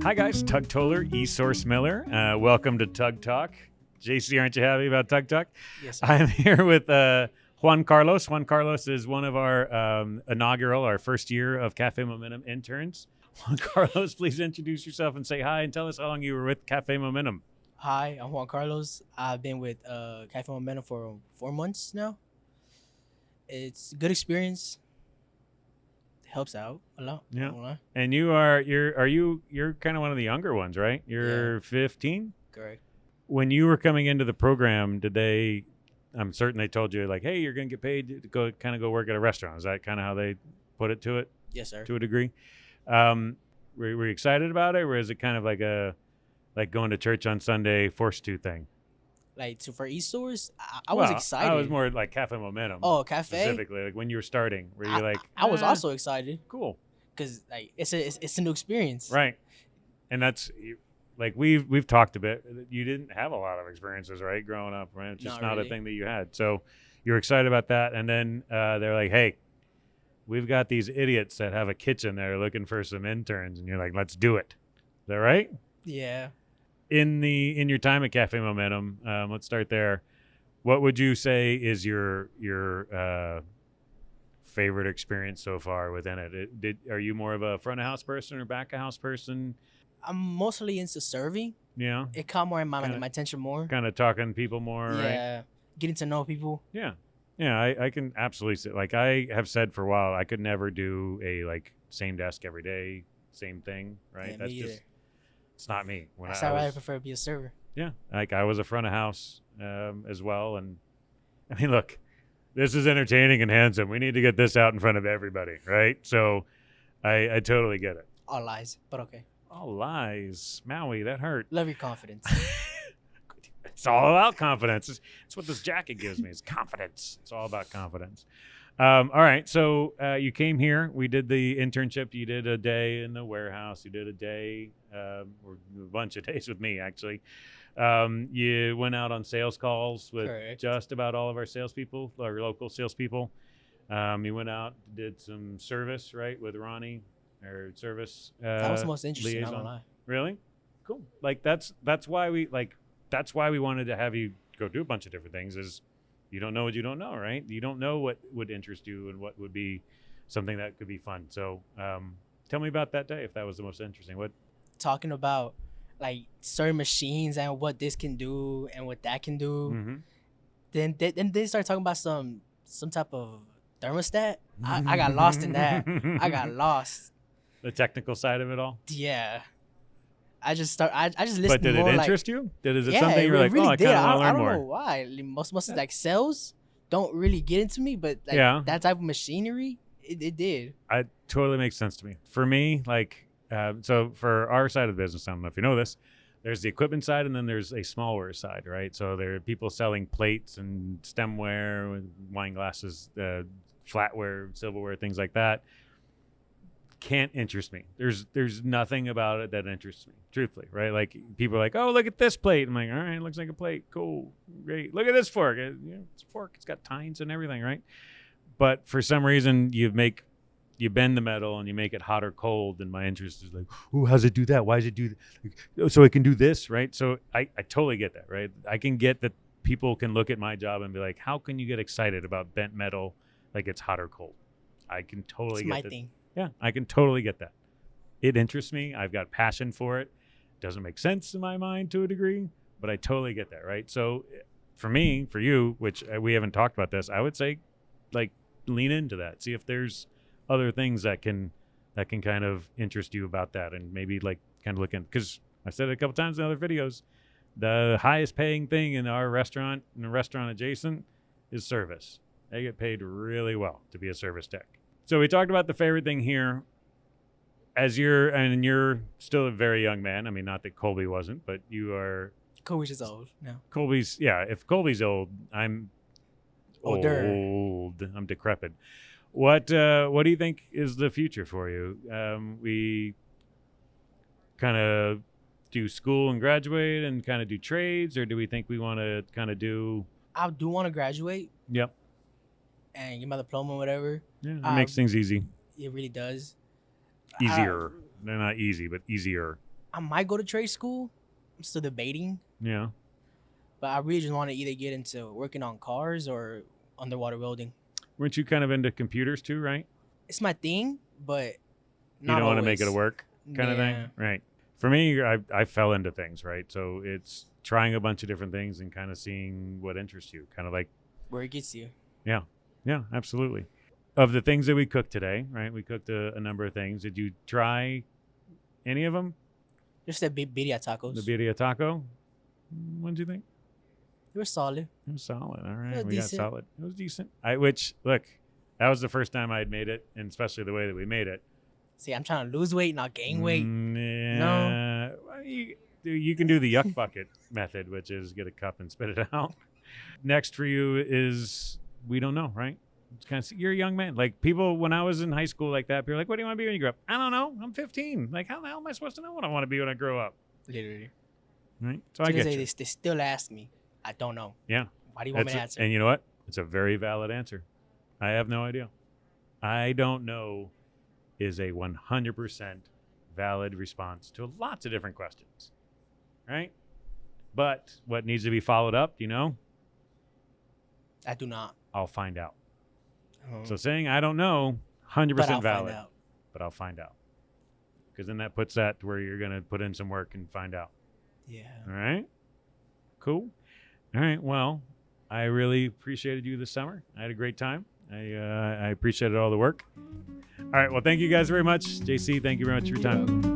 Hi guys, Tug Toler, eSource Miller. Welcome to Tug Talk. JC, aren't you happy about Tug Talk? Yes, I'm here with Juan Carlos. Juan Carlos is one of our inaugural, our first year of Cafe Momentum interns. Juan Carlos, please introduce yourself and say hi and tell us how long you were with Cafe Momentum. Hi, I'm Juan Carlos. I've been with Cafe Momentum for 4 months now. It's a good experience. It helps out a lot. Yeah. Not gonna lie. And you're kind of one of the younger ones, right? You're 15? Correct. When you were coming into the program, I'm certain they told you like, hey, you're going to get paid to go work at a restaurant. Is that kind of how they put it to it? Yes, sir. To a degree. Were you excited about it, or is it kind of like going to church on Sunday forced to thing? Like for eSource, I was excited. I was more like Cafe Momentum. Oh, Cafe specifically, like when you were starting, were you I was also excited cool because like it's a new experience. Right? And that's like we've talked a bit. You didn't have a lot of experiences, right, growing up, right? It's just not really. a thing that you had. So you're excited about that, and then they're like, hey, we've got these idiots that have a kitchen that are looking for some interns, and you're like, let's do it. Is that right? Yeah. In your time at Cafe Momentum, let's start there. What would you say is your favorite experience so far within it? Are you more of a front of house person or back of house person? I'm mostly into serving. Yeah. It caught my attention more. Kind of talking to people more, right? Yeah. Getting to know people. Yeah. Yeah, I can absolutely say, like I have said for a while, I could never do a like same desk every day, same thing, right? Yeah, That's me just either. it's not me. That's why I prefer to be a server. Yeah, like I was a front of house as well, and I mean, look, this is entertaining and handsome. We need to get this out in front of everybody, right? So, I totally get it. All lies, but okay. All lies, Maui, that hurt. Love your confidence. It's all about confidence. It's what this jacket gives me. It's confidence. It's all about confidence. All right, so you came here. We did the internship. You did a day in the warehouse. You did a day, or a bunch of days with me, actually. You went out on sales calls with Correct. just about all of our salespeople, our local salespeople. You went out, did some service, right, with Ronnie, or service That was the most interesting. liaison. Not gonna lie. Really? Cool. Like that's why we wanted to have you go do a bunch of different things. Is you don't know what you don't know, right? You don't know what would interest you and what would be something that could be fun. So tell me about that day, if that was the most interesting. What? Talking about like certain machines and what this can do and what that can do. Mm-hmm. Then they start talking about some type of thermostat. I got lost in that. I got lost. The technical side of it all. Yeah. I just listened. But did it more interest you? Is it yeah, something you were like, really oh, I did. kind of want to I learn don't more? know why. Like, most like sales don't really get into me, but like that type of machinery, it did. It totally makes sense to me. For me, like, so for our side of the business, I don't know if you know this, there's the equipment side and then there's a smallware side, right? So there are people selling plates and stemware, wine glasses, flatware, silverware, things like that. Can't interest me. There's nothing about it that interests me, truthfully, right? Like people are like, oh, look at this plate. I'm like, all right, looks like a plate. Cool, great. Look at this fork. It's a fork. It's got tines and everything, right? But for some reason, you bend the metal and you make it hot or cold, and my interest is like, oh, how's it do that? Why does it do that? So it can do this, right? So I totally get that, right? I can get that people can look at my job and be like, how can you get excited about bent metal like it's hot or cold? I can totally It's get my that. thing. Yeah, I can totally get that. It interests me. I've got passion for it. Doesn't make sense in my mind to a degree, but I totally get that, right? So for me, for you, which we haven't talked about this, I would say like lean into that. See if there's other things that can kind of interest you about that, and maybe like kind of look in, because I've said it a couple times in other videos, the highest paying thing in our restaurant and a restaurant adjacent is service. They get paid really well to be a service tech. So we talked about the favorite thing here. You're still a very young man. I mean, not that Colby wasn't, but you are. Colby's is old now. If Colby's old, I'm Older. old. I'm decrepit. What do you think is the future for you? We kind of do school and graduate and kind of do trades, or do we think we want to kind of do? I do want to graduate. Yep. And get my diploma, whatever. Yeah, it makes things easy. It really does. Easier. They're not easy, but easier. I might go to trade school. I'm still debating, Yeah. but I really just want to either get into working on cars or underwater welding. Weren't you kind of into computers too, right? It's my thing, but You not don't want to make it a always. work kind of thing, Yeah. right? For me, I fell into things, right? So it's trying a bunch of different things and kind of seeing what interests you. Kind of like, Where it gets you. yeah, absolutely. Of the things that we cooked today, right? We cooked a number of things. Did you try any of them? Just the birria tacos. The birria taco. What did you think? They were solid. It was solid. All right, was we decent. got solid. It was decent. Which look, that was the first time I had made it, and especially the way that we made it. See, I'm trying to lose weight, not gain weight. Yeah. Well, you can do the yuck bucket method, which is get a cup and spit it out. Next for you is we don't know, right? It's kind of, you're a young man. Like people, when I was in high school like that, people were like, what do you want to be when you grow up? I don't know. I'm 15. Like, how the hell am I supposed to know what I want to be when I grow up? Literally. Right? So I get you. They still ask me. I don't know. Yeah. Why do you want me to answer? And you know what? It's a very valid answer. I have no idea. I don't know is a 100% valid response to lots of different questions. Right? But what needs to be followed up, you know? I do not. I'll find out. Oh. So saying I don't know, 100% But I'll valid. find out. But I'll find out. Because then that puts that to where you're going to put in some work and find out. Yeah. All right? Cool. All right. Well, I really appreciated you this summer. I had a great time. I appreciated all the work. All right. Well, thank you guys very much. JC, thank you very much for your time.